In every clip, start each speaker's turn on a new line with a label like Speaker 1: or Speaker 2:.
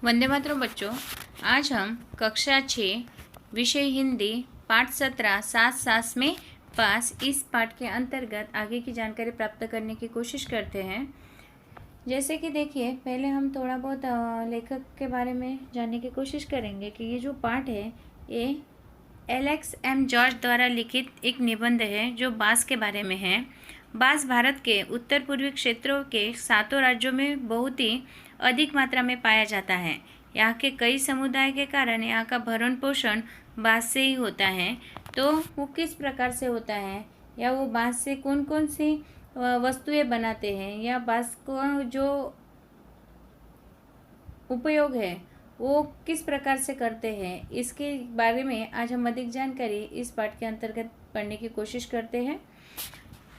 Speaker 1: वंदे मातरम बच्चों, आज हम कक्षा 6 विषय हिंदी पाठ 17 सात सास में पास इस पाठ के अंतर्गत आगे की जानकारी प्राप्त करने की कोशिश करते हैं। जैसे कि देखिए, पहले हम थोड़ा बहुत लेखक के बारे में जानने की कोशिश करेंगे कि ये जो पाठ है ये एलेक्स एम जॉर्ज द्वारा लिखित एक निबंध है जो बांस के बारे में है। बांस भारत के उत्तर पूर्वी क्षेत्रों के 7 राज्यों में बहुत ही अधिक मात्रा में पाया जाता है। यहाँ के कई समुदाय के कारण यहाँ का भरण पोषण बांस से ही होता है। तो वो किस प्रकार से होता है, या वो बांस से कौन कौन सी वस्तुएं बनाते हैं, या बांस को जो उपयोग है वो किस प्रकार से करते हैं, इसके बारे में आज हम अधिक जानकारी इस पाठ के अंतर्गत पढ़ने की कोशिश करते हैं।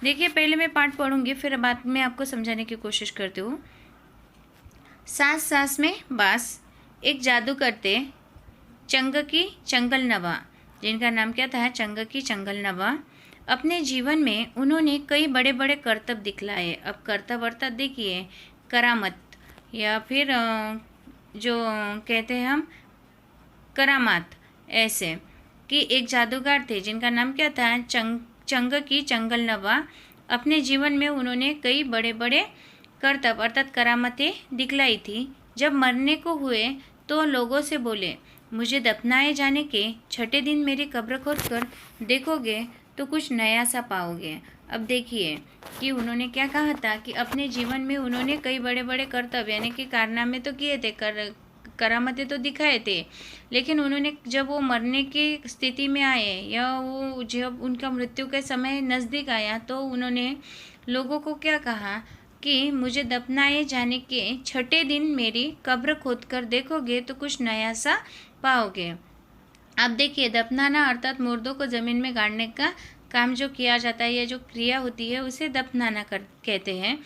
Speaker 1: देखिए, पहले मैं पाठ पढ़ूंगी, फिर बाद में आपको समझाने की कोशिश करती हूँ। सास सास में बांस। एक जादूगर थे चंगकी चंगलनवा, जिनका नाम क्या था, चंगकी चंगलनवा। अपने जीवन में उन्होंने कई बड़े बड़े करतब दिखलाए। अब करतब अर्थात देखिए करामत, या फिर जो कहते हैं हम करामात, ऐसे कि एक जादूगर थे जिनका नाम क्या था, चंगकी चंगलनवा। अपने जीवन में उन्होंने कई बड़े बड़े करतब अर्थात करामतें दिखलाई थी। जब मरने को हुए तो लोगों से बोले, मुझे दफनाए जाने के छठे दिन मेरी कब्र खोद कर देखोगे तो कुछ नया सा पाओगे। अब देखिए कि उन्होंने क्या कहा था कि अपने जीवन में उन्होंने कई बड़े बड़े करतब यानी कि कारनामे तो किए थे, करामतें तो दिखाए थे, लेकिन उन्होंने जब वो मरने की स्थिति में आए या वो जब उनका मृत्यु का समय नज़दीक आया तो उन्होंने लोगों को क्या कहा कि मुझे दफनाए जाने के छठे दिन मेरी कब्र खोद कर देखोगे तो कुछ नया सा पाओगे। अब देखिए, दफनाना अर्थात मुर्दों को ज़मीन में गाड़ने का काम जो किया जाता है या जो क्रिया होती है उसे दफनाना कहते हैं।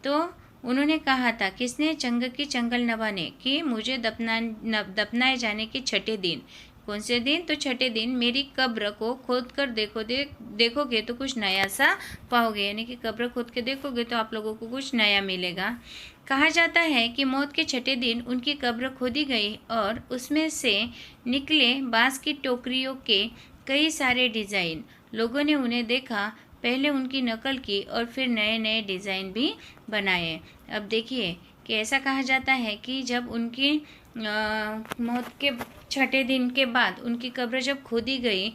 Speaker 1: तो उन्होंने कहा था, किसने, चंगकी चंगलनवा ने, कि मुझे दफनाए जाने के छठे दिन, कौन से दिन, तो छठे दिन मेरी कब्र को खोद कर देखोगे तो कुछ नया सा पाओगे, यानी कि कब्र खोद के देखोगे तो आप लोगों को कुछ नया मिलेगा। कहा जाता है कि मौत के छठे दिन उनकी कब्र खोदी गई और उसमें से निकले बांस की टोकरियों के कई सारे डिज़ाइन। लोगों ने उन्हें देखा, पहले उनकी नकल की और फिर नए नए डिज़ाइन भी बनाए। अब देखिए कि ऐसा कहा जाता है कि जब उनकी मौत के छठे दिन के बाद उनकी कब्र जब खोदी गई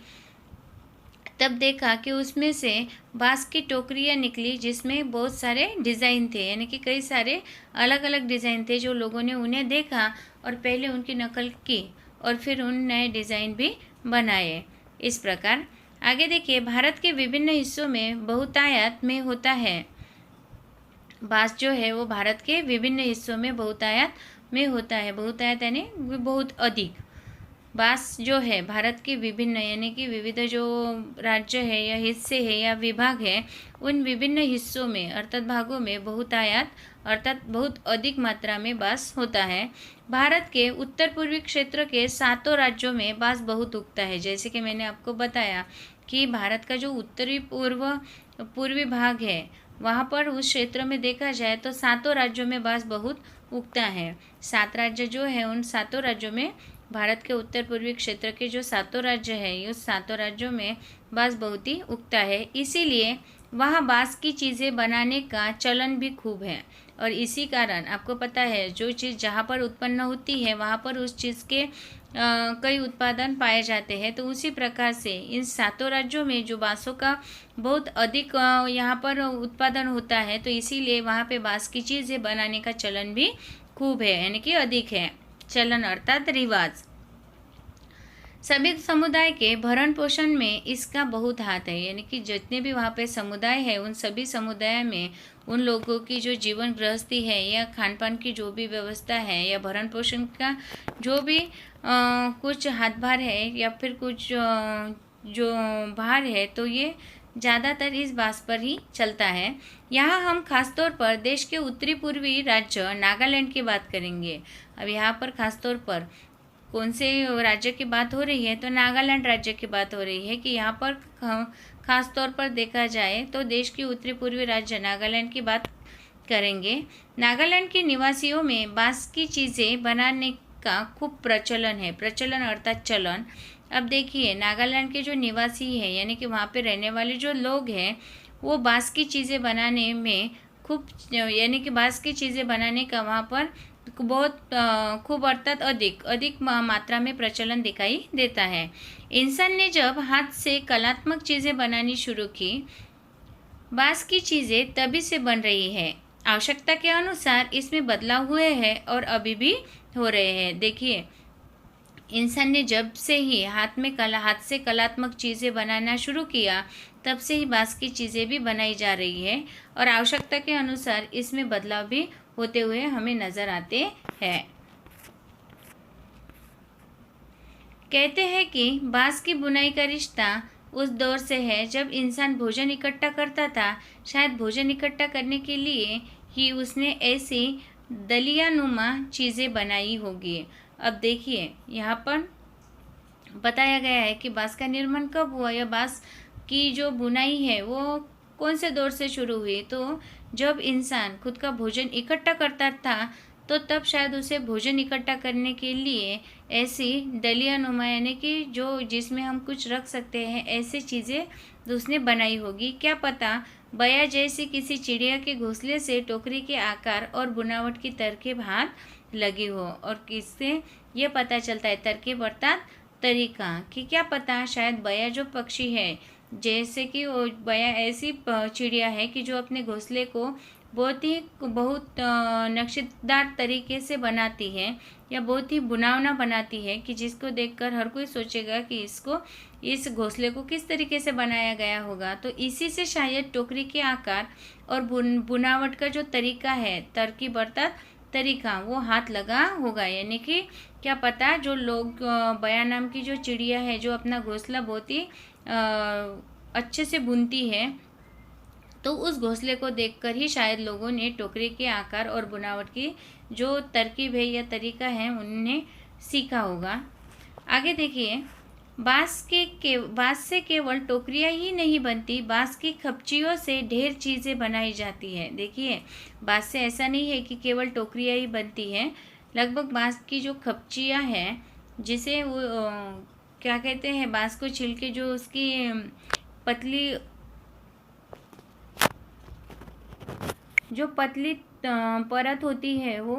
Speaker 1: तब देखा कि उसमें से बांस की टोकरियाँ निकली जिसमें बहुत सारे डिज़ाइन थे, यानी कि कई सारे अलग अलग डिज़ाइन थे जो लोगों ने उन्हें देखा और पहले उनकी नकल की और फिर उन नए डिज़ाइन भी बनाए। इस प्रकार आगे देखिए, भारत के विभिन्न हिस्सों में बहुतायत में होता है। बांस जो है वो भारत के विभिन्न हिस्सों में बहुतायत में होता है। बहुतायत यानी बहुत अधिक। बांस जो है भारत के विभिन्न यानी कि विविध जो राज्य है या हिस्से है या विभाग है, उन विभिन्न हिस्सों में अर्थात भागों में बहुतायत अर्थात बहुत अधिक मात्रा में बांस होता है। भारत के उत्तर पूर्वी क्षेत्र के 7 राज्यों में बांस बहुत उगता है। जैसे कि मैंने आपको बताया कि भारत का जो उत्तरी पूर्वी भाग है वहाँ पर उस क्षेत्र में देखा जाए तो 7 राज्यों में बांस बहुत उगता है। 7 राज्य जो है उन 7 राज्यों में भारत के उत्तर पूर्वी क्षेत्र के जो 7 राज्य है उस 7 राज्यों में बांस बहुत ही उगता है। इसीलिए वहाँ बांस की चीज़ें बनाने का चलन भी खूब है। और इसी कारण आपको पता है जो चीज़ जहाँ पर उत्पन्न होती है वहाँ पर उस चीज़ के कई उत्पादन पाए जाते हैं। तो उसी प्रकार से इन 7 राज्यों में जो बांसों का बहुत अधिक यहाँ पर उत्पादन होता है, तो इसीलिए वहाँ पे बांस की चीज़ें बनाने का चलन भी खूब है, यानी कि अधिक है। चलन अर्थात रिवाज। सभी समुदाय के भरण पोषण में इसका बहुत हाथ है, यानी कि जितने भी वहाँ पे समुदाय है उन सभी समुदाय में उन लोगों की जो जीवन गृहस्थी है या खान पान की जो भी व्यवस्था है या भरण पोषण का जो भी कुछ हाथभार है या फिर कुछ जो भार है, तो ये ज़्यादातर इस बांस पर ही चलता है। यहाँ हम खासतौर पर देश के उत्तरी पूर्वी राज्य नागालैंड की बात करेंगे। अब यहाँ पर खासतौर पर कौन से राज्य की बात हो रही है, तो नागालैंड राज्य की बात हो रही है कि यहाँ पर खास तौर पर देखा जाए तो देश की उत्तरी पूर्वी राज्य नागालैंड की बात करेंगे। नागालैंड के निवासियों में बांस की चीज़ें बनाने का खूब प्रचलन है। प्रचलन अर्थात चलन। अब देखिए नागालैंड के जो निवासी हैं यानी कि वहाँ पे रहने वाले जो लोग हैं वो बाँस की चीज़ें बनाने में खूब यानी कि बाँस की चीज़ें बनाने का वहाँ पर बहुत खूब अर्थात अधिक मात्रा में प्रचलन दिखाई देता है। इंसान ने जब हाथ से कलात्मक चीज़ें बनानी शुरू की, बाँस की चीज़ें तभी से बन रही है। आवश्यकता के अनुसार इसमें बदलाव हुए हैं और अभी भी हो रहे हैं। देखिए इंसान ने जब से ही हाथ से कलात्मक चीज़ें बनाना शुरू किया, तब से ही बाँस की चीज़ें भी बनाई जा रही है और आवश्यकता के अनुसार इसमें बदलाव भी होते हुए हमें नज़र आते हैं। कहते हैं कि बाँस की बुनाई का रिश्ता उस दौर से है जब इंसान भोजन इकट्ठा करता था। शायद भोजन इकट्ठा करने के लिए ही उसने ऐसी दलियानुमा चीज़ें बनाई होगी। अब देखिए यहाँ पर बताया गया है कि बाँस का निर्माण कब हुआ या बाँस की जो बुनाई है वो कौन से दौर से शुरू हुई। तो जब इंसान खुद का भोजन इकट्ठा करता था तो तब शायद उसे भोजन इकट्ठा करने के लिए ऐसी दलियानुमा यानी कि जो जिसमें हम कुछ रख सकते हैं ऐसी चीज़ें उसने बनाई होगी। क्या पता बया जैसी किसी चिड़िया के घोंसले से टोकरी के आकार और बुनावट की तरकीब हाथ लगी हो। और किससे ये पता चलता है तरकीब अर्थात तरीका कि क्या पता शायद बया जो पक्षी है जैसे कि वो बया ऐसी चिड़िया है कि जो अपने घोंसले को बहुत नक्शेदार तरीके से बनाती है या बहुत ही बुनावना बनाती है कि जिसको देखकर हर कोई सोचेगा कि इस घोंसले को किस तरीके से बनाया गया होगा। तो इसी से शायद टोकरी के आकार और बुनावट का जो तरीका है तरकीब अर्थात तरीका वो हाथ लगा होगा। यानी कि क्या पता जो लोग बया नाम की जो चिड़िया है जो अपना घोंसला बहुत ही अच्छे से बुनती है, तो उस घोंसले को देखकर ही शायद लोगों ने टोकरी के आकार और बुनावट की जो तरकीब है या तरीका है उन्हें सीखा होगा। आगे देखिए बाँस से केवल टोकरियाँ ही नहीं बनती, बाँस की खपचियों से ढेर चीज़ें बनाई जाती है। देखिए बाँस से ऐसा नहीं है कि केवल टोकरियाँ ही बनती हैं, लगभग बाँस की जो खपचियाँ हैं जिसे वो क्या कहते हैं बाँस को छील के जो उसकी पतली परत होती है वो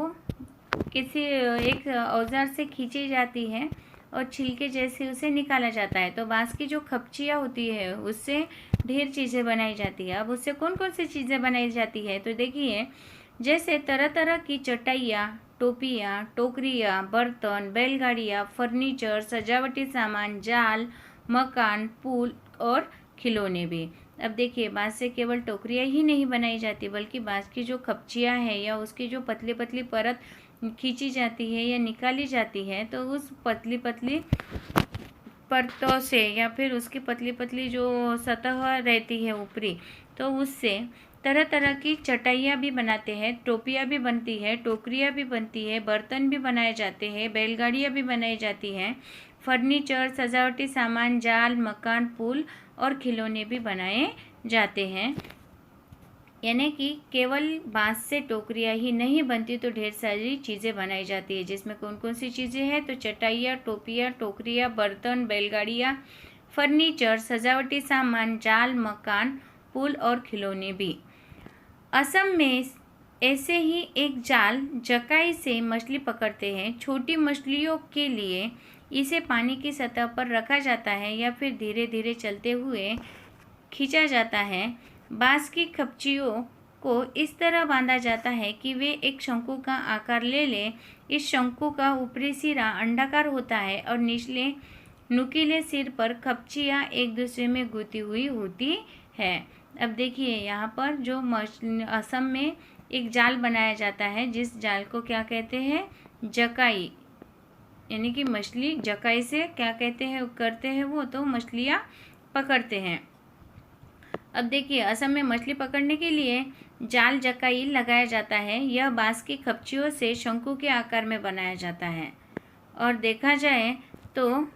Speaker 1: किसी एक औजार से खींची जाती है और छिलके जैसे उसे निकाला जाता है। तो बाँस की जो खपचियाँ होती है उससे ढेर चीज़ें बनाई जाती है। अब उससे कौन कौन सी चीज़ें बनाई जाती है तो देखिए जैसे तरह तरह की चटाइयाँ, टोपियाँ, टोकरियाँ, बर्तन, बैलगाड़ियाँ, फर्नीचर, सजावटी सामान, जाल, मकान, पुल और खिलौने भी। अब देखिए बाँस से केवल टोकरियाँ ही नहीं बनाई जाती बल्कि बाँस की जो खपचियाँ हैं या उसकी जो पतली पतली परत खींची जाती है या निकाली जाती है, तो उस पतली पतली परतों से या फिर उसकी पतली पतली जो सतह रहती है ऊपरी, तो उससे तरह तरह की चटाइयाँ भी बनाते हैं, टोपियाँ भी बनती है, टोकरियाँ भी बनती है, बर्तन भी बनाए जाते हैं, बैलगाड़ियाँ भी बनाई जाती हैं, फर्नीचर, सजावटी सामान, जाल, मकान, पुल और खिलौने भी बनाए जाते हैं। यानी कि केवल बाँस से टोकरियाँ ही नहीं बनती तो ढेर सारी चीज़ें बनाई जाती है, जिसमें कौन कौन सी चीज़ें हैं तो चटाइयाँ, टोपियाँ, टोकरियाँ, बर्तन, बैलगाड़ियाँ, फर्नीचर, सजावटी सामान, जाल, मकान, पुल और खिलौने भी। असम में ऐसे ही एक जाल जकाई से मछली पकड़ते हैं। छोटी मछलियों के लिए इसे पानी की सतह पर रखा जाता है या फिर धीरे धीरे चलते हुए खींचा जाता है। बाँस की खपचियों को इस तरह बांधा जाता है कि वे एक शंकु का आकार ले लें। इस शंकु का ऊपरी सिरा अंडाकार होता है और निचले नुकीले सिर पर खपचियाँ एक दूसरे में गुथी हुई होती है। अब देखिए यहाँ पर जो असम में एक जाल बनाया जाता है जिस जाल को क्या कहते हैं जकाई, यानी कि मछली जकाई से क्या कहते हैं करते हैं वो तो मछलियाँ पकड़ते हैं। अब देखिए असम में मछली पकड़ने के लिए जाल जकाई लगाया जाता है। यह बाँस की खपचियों से शंकु के आकार में बनाया जाता है और देखा जाए तो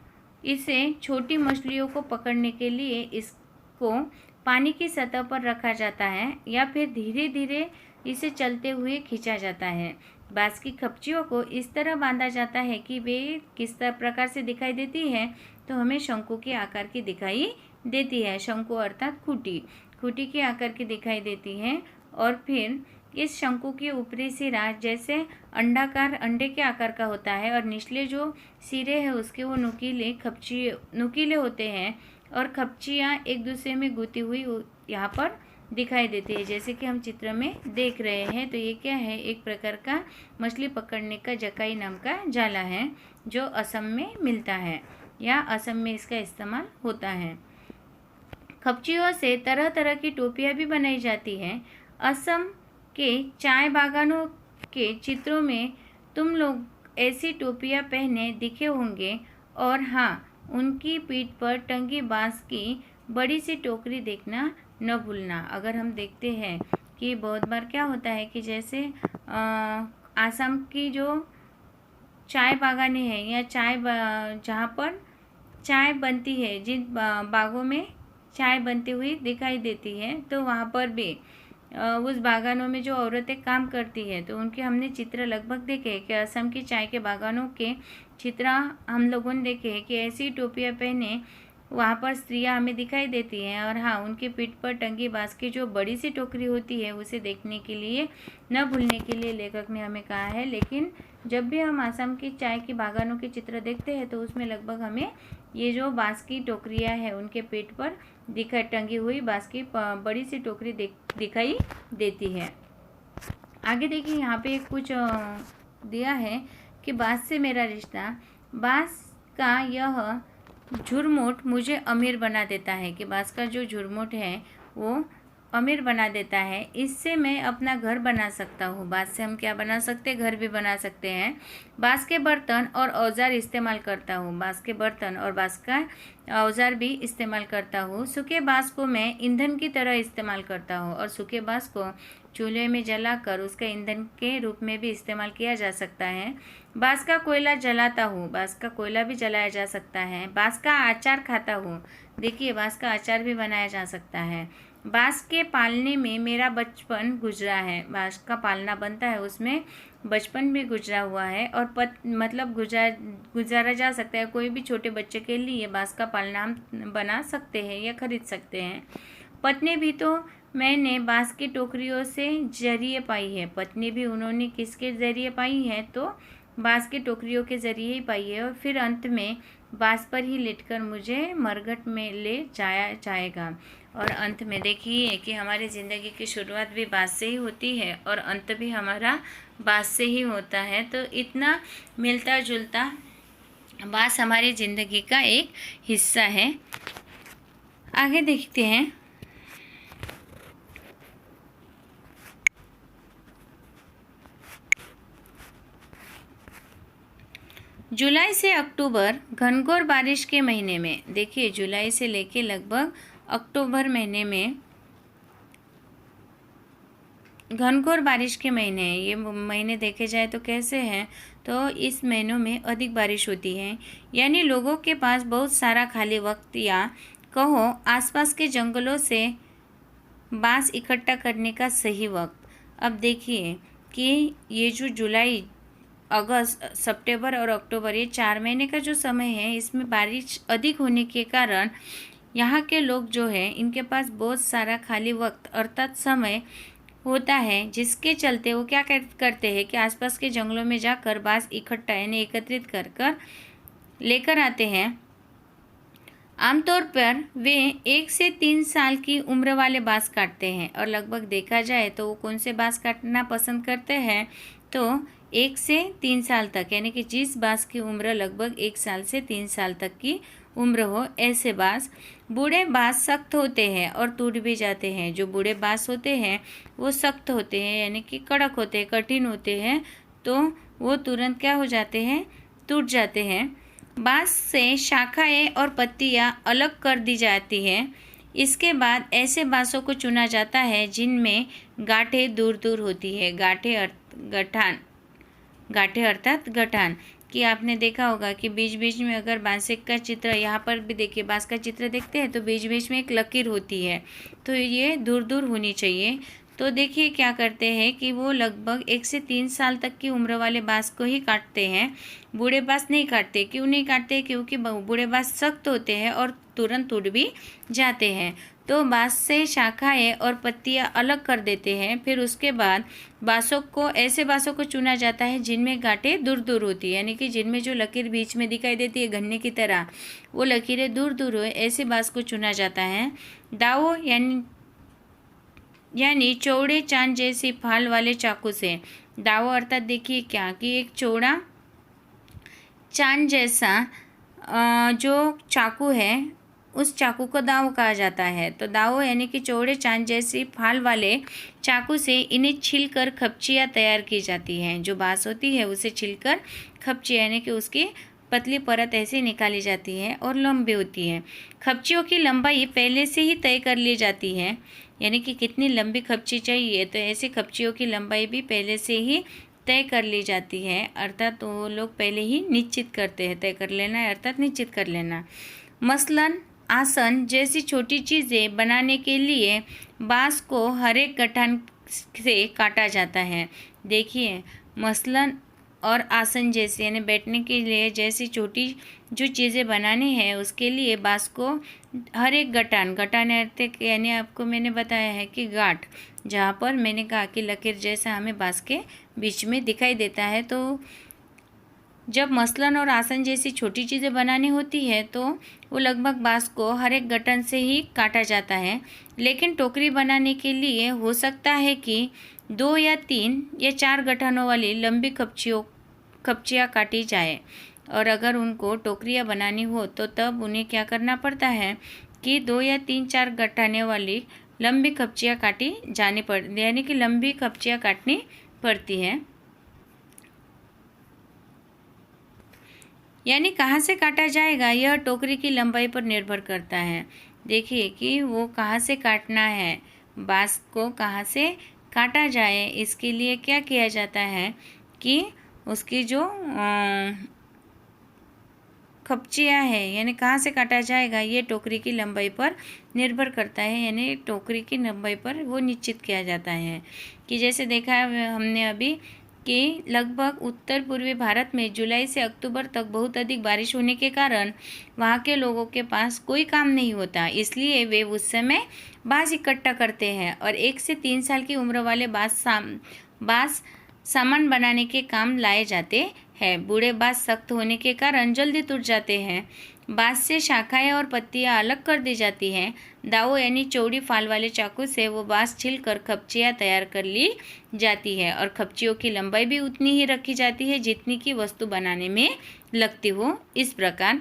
Speaker 1: इसे छोटी मछलियों को पकड़ने के लिए इसको पानी की सतह पर रखा जाता है या फिर धीरे धीरे इसे चलते हुए खींचा जाता है। बाँस की खपचियों को इस तरह बांधा जाता है कि वे किस प्रकार से दिखाई देती है, तो हमें शंकु के आकार की दिखाई देती है। शंकु अर्थात खूंटी, खूंटी के आकार की दिखाई देती है। और फिर इस शंकु के ऊपरी सिरा जैसे अंडाकार अंडे के आकार का होता है, और निचले जो सिरे हैं उसके वो नुकीले होते हैं, और खपचियाँ एक दूसरे में गुथी हुई यहाँ पर दिखाई देती है, जैसे कि हम चित्र में देख रहे हैं। तो ये क्या है, एक प्रकार का मछली पकड़ने का जकाई नाम का जाला है, जो असम में मिलता है या असम में इसका इस्तेमाल होता है। खपचियों से तरह तरह की टोपियाँ भी बनाई जाती हैं। असम के चाय बागानों के चित्रों में तुम लोग ऐसी टोपियाँ पहने दिखे होंगे, और हाँ, उनकी पीठ पर टंगी बाँस की बड़ी सी टोकरी देखना न भूलना। अगर हम देखते हैं कि बहुत बार क्या होता है कि जैसे आसाम की जो चाय बागानें हैं या जहाँ पर चाय बनती है, जिन बागों में चाय बनती हुई दिखाई देती है, तो वहाँ पर भी उस बागानों में जो औरतें काम करती है, तो उनके हमने चित्र लगभग देखे हैं कि असम की चाय के बागानों के चित्र हम लोगों ने देखे हैं कि ऐसी टोपियाँ पहने वहाँ पर स्त्रियाँ हमें दिखाई देती हैं। और हाँ, उनकी पीठ पर टंगी बाँस की जो बड़ी सी टोकरी होती है, उसे देखने के लिए न भूलने के लिए लेखक ने हमें कहा है। लेकिन जब भी हम असम की चाय की बागानों के चित्र देखते हैं, तो उसमें लगभग हमें ये जो बाँस की टोकरियाँ हैं, उनके पेट पर टंगी हुई बाँस की बड़ी सी टोकरी दिखाई देती है। आगे देखिए, यहाँ पे कुछ दिया है कि बाँस से मेरा रिश्ता। बाँस का यह झुरमुट मुझे अमीर बना देता है, कि बाँस का जो झुरमुट है वो अमीर बना देता है। इससे मैं अपना घर बना सकता हूँ। बाँस से हम क्या बना सकते हैं, घर भी बना सकते हैं। बाँस के बर्तन और औजार इस्तेमाल करता हूँ। बाँस के बर्तन और बाँस का औजार भी इस्तेमाल करता हूँ। सूखे बाँस को मैं ईंधन की तरह इस्तेमाल करता हूँ, और सूखे बाँस को चूल्हे में जलाकर उसका ईंधन के रूप में भी इस्तेमाल किया जा सकता है। बाँस का कोयला जलाता हूँ। बाँस का कोयला भी जलाया जा सकता है। बाँस का अचार खाता हूँ। देखिए, बाँस का अचार भी बनाया जा सकता है। बाँस के पालने में मेरा बचपन गुजरा है। बाँस का पालना बनता है, उसमें बचपन भी गुजरा हुआ है, और मतलब गुजारा जा सकता है। कोई भी छोटे बच्चे के लिए बाँस का पालना हम बना सकते हैं या खरीद सकते हैं। पत्नी भी तो मैंने बाँस की टोकरियों से जरिए पाई है। पत्नी भी उन्होंने किसके जरिए पाई है, तो बाँस की टोकरियों के जरिए ही पाई है। और फिर अंत में बाँस पर ही लेटकर मुझे मरघट में ले जाया जाएगा। और अंत में देखिए कि हमारी ज़िंदगी की शुरुआत भी बाँस से ही होती है, और अंत भी हमारा बाँस से ही होता है। तो इतना मिलता जुलता बाँस हमारी ज़िंदगी का एक हिस्सा है। आगे देखते हैं। जुलाई से अक्टूबर घनघोर बारिश के महीने में, देखिए जुलाई से लेके लगभग अक्टूबर महीने में घनघोर बारिश के महीने हैं। ये महीने देखे जाए तो कैसे हैं, तो इस महीनों में अधिक बारिश होती है, यानी लोगों के पास बहुत सारा खाली वक्त, या कहो आसपास के जंगलों से बाँस इकट्ठा करने का सही वक्त। अब देखिए कि ये जो जुलाई, अगस्त, सितंबर और अक्टूबर, ये 4 महीने का जो समय है, इसमें बारिश अधिक होने के कारण यहाँ के लोग जो है, इनके पास बहुत सारा खाली वक्त अर्थात समय होता है, जिसके चलते वो क्या करते हैं कि आसपास के जंगलों में जाकर बाँस इकट्ठा यानी एकत्रित कर लेकर आते हैं। आमतौर पर वे 1 से 3 साल की उम्र वाले बाँस काटते हैं, और लगभग देखा जाए तो वो कौन से बाँस काटना पसंद करते हैं, तो 1 से 3 साल तक, यानी कि जिस बाँस की उम्र लगभग 1 साल से 3 साल तक की उम्र हो, ऐसे बाँस। बूढ़े बाँस सख्त होते हैं और टूट भी जाते हैं। जो बूढ़े बाँस होते हैं वो सख्त होते हैं, यानी कि कड़क होते हैं, कठिन होते हैं, तो वो तुरंत क्या हो जाते हैं, टूट जाते हैं। बाँस से शाखाएं और पत्तियां अलग कर दी जाती हैं। इसके बाद ऐसे बाँसों को चुना जाता है जिनमें गांठें दूर दूर होती है। गांठें अर्थात गठान, कि आपने देखा होगा कि बीच बीच में अगर बाँस का चित्र, यहाँ पर भी देखिए बाँस का चित्र देखते हैं तो बीच बीच में एक लकीर होती है, तो ये दूर दूर होनी चाहिए। तो देखिए क्या करते हैं कि वो लगभग 1 से 3 साल तक की उम्र वाले बाँस को ही काटते हैं, बूढ़े बाँस नहीं काटते। क्यों नहीं काटते? क्योंकि बूढ़े बाँस सख्त होते हैं और तुरंत टूट भी जाते हैं। तो बाँस से शाखाएँ और पत्तियाँ अलग कर देते हैं। फिर उसके बाद ऐसे बाँसों को चुना जाता है जिनमें गांठें दूर दूर होती है, यानी कि जिनमें जो लकीर बीच में दिखाई देती है गन्ने की तरह, वो लकीरें दूर दूर हो, ऐसे बाँस को चुना जाता है। दावो यानी चौड़े चांद जैसी फाल वाले चाकू से। दावो अर्थात देखिए क्या कि एक चौड़ा चांद जैसा जो चाकू है, उस चाकू को दाव कहा जाता है। तो दावो यानी कि चौड़े चांद जैसी फाल वाले चाकू से इन्हें छीलकर खपचियाँ तैयार की जाती हैं। जो बाँस होती है उसे छीलकर खपचियाँ यानी कि उसकी पतली परत ऐसे निकाली जाती है और लंबी होती है। खपचियों की लंबाई पहले से ही तय कर ली जाती है, यानी कि कितनी लंबी खपची चाहिए, तो ऐसे खपचियों की लंबाई भी पहले से ही तय कर ली जाती है। अर्थात वो लोग पहले ही निश्चित करते हैं। तय कर लेना है अर्थात निश्चित कर लेना। मसलन आसन जैसी छोटी चीज़ें बनाने के लिए बाँस को हर एक गठान से काटा जाता है। देखिए मसलन और आसन जैसे यानी बैठने के लिए जैसी छोटी जो चीज़ें बनानी है उसके लिए बाँस को हर एक गठान अर्थ यानी आपको मैंने बताया है कि गांठ, जहाँ पर मैंने कहा कि लकीर जैसा हमें बाँस के बीच में दिखाई देता है। तो जब मसलन और आसन जैसी छोटी चीज़ें बनानी होती है तो वो लगभग बाँस को हर एक गठन से ही काटा जाता है। लेकिन टोकरी बनाने के लिए हो सकता है कि 2 या 3 या 4 गठानों वाली लंबी खपचियाँ काटी जाए, और अगर उनको टोकरियाँ बनानी हो तो तब उन्हें क्या करना पड़ता है कि 2 या 3-4 गठाने वाली लंबी खपचियाँ काटी जानी पड़ती, यानी कि लंबी खपचियाँ काटनी पड़ती है। यानी कहाँ से काटा जाएगा यह टोकरी की लंबाई पर निर्भर करता है। देखिए कि वो कहाँ से काटना है, बाँस को कहाँ से काटा जाए, इसके लिए क्या किया जाता है कि उसकी जो खपचियाँ है यानी कहाँ से काटा जाएगा ये टोकरी की लंबाई पर निर्भर करता है, यानी टोकरी की लंबाई पर वो निश्चित किया जाता है। कि जैसे देखा है हमने अभी कि लगभग उत्तर पूर्वी भारत में जुलाई से अक्टूबर तक बहुत अधिक बारिश होने के कारण वहाँ के लोगों के पास कोई काम नहीं होता, इसलिए वे उस समय बाँस इकट्ठा करते हैं और 1 से 3 साल की उम्र वाले बाँस सामान बनाने के काम लाए जाते हैं। बूढ़े बाँस सख्त होने के कारण जल्दी टूट जाते हैं। बाँस से शाखाएं और पत्तियां अलग कर दी जाती हैं। दावो यानी चौड़ी फाल वाले चाकू से वो बाँस छीलकर खपचियाँ तैयार कर ली जाती है और खपचियों की लंबाई भी उतनी ही रखी जाती है जितनी की वस्तु बनाने में लगती हो। इस प्रकार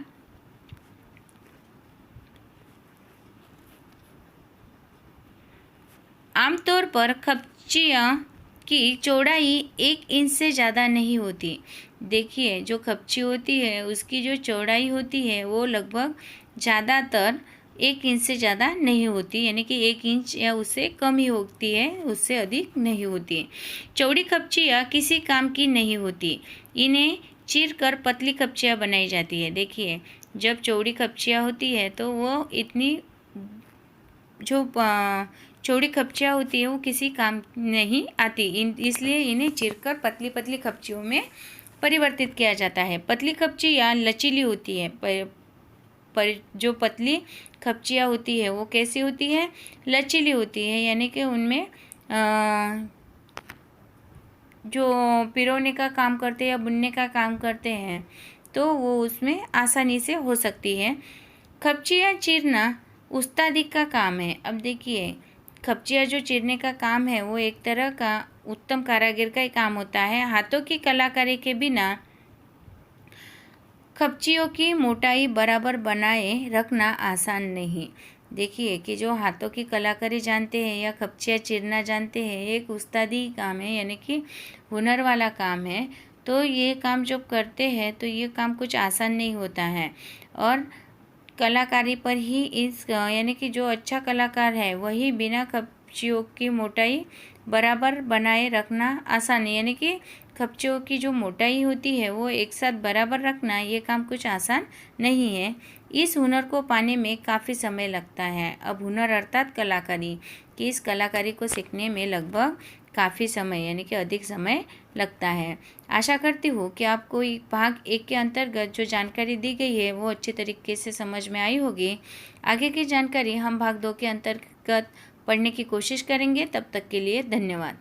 Speaker 1: आमतौर पर खपचियाँ की चौड़ाई 1 इंच से ज़्यादा नहीं होती। देखिए जो खपची होती है उसकी जो चौड़ाई होती है वो लगभग ज़्यादातर 1 इंच से ज़्यादा नहीं होती, यानी कि 1 इंच या उससे कम ही होती है, उससे अधिक नहीं होती। चौड़ी खपचियाँ किसी काम की नहीं होती, इन्हें चीरकर पतली खपचियाँ बनाई जाती है। देखिए जब चौड़ी खपचियाँ होती है तो वो इतनी जो चौड़ी खपचियाँ होती है वो किसी काम नहीं आती, इसलिए इन्हें चीरकर पतली पतली खपचियों में परिवर्तित किया जाता है। पतली खपचियाँ लचीली होती है, पर जो पतली खपचियाँ होती है वो कैसी होती है? लचीली होती है, यानी कि उनमें जो पिरोने का काम करते हैं या बुनने का काम करते हैं तो वो उसमें आसानी से हो सकती है। खपचियाँ चीरना उस्तादी का काम है। अब देखिए खपचियाँ जो चीरने का काम है वो एक तरह का उत्तम कारागिर का ही काम होता है। हाथों की कलाकारी के बिना खपचियों की मोटाई बराबर बनाए रखना आसान नहीं। देखिए कि जो हाथों की कलाकारी जानते हैं या खपचियाँ चीरना जानते हैं एक उस्तादी काम है, यानी कि हुनर वाला काम है। तो ये काम जब करते हैं तो ये काम कुछ आसान नहीं होता है और कलाकारी पर ही यानी कि जो अच्छा कलाकार है वही बिना खपचियों की मोटाई बराबर बनाए रखना आसान है, यानी कि खपचियों की जो मोटाई होती है वो एक साथ बराबर रखना ये काम कुछ आसान नहीं है। इस हुनर को पाने में काफ़ी समय लगता है। अब हुनर अर्थात कलाकारी, कि इस कलाकारी को सीखने में लगभग काफ़ी समय यानी कि अधिक समय लगता है। आशा करती हूँ कि आपको भाग 1 के अंतर्गत जो जानकारी दी गई है वो अच्छे तरीके से समझ में आई होगी। आगे की जानकारी हम भाग 2 के अंतर्गत पढ़ने की कोशिश करेंगे। तब तक के लिए धन्यवाद।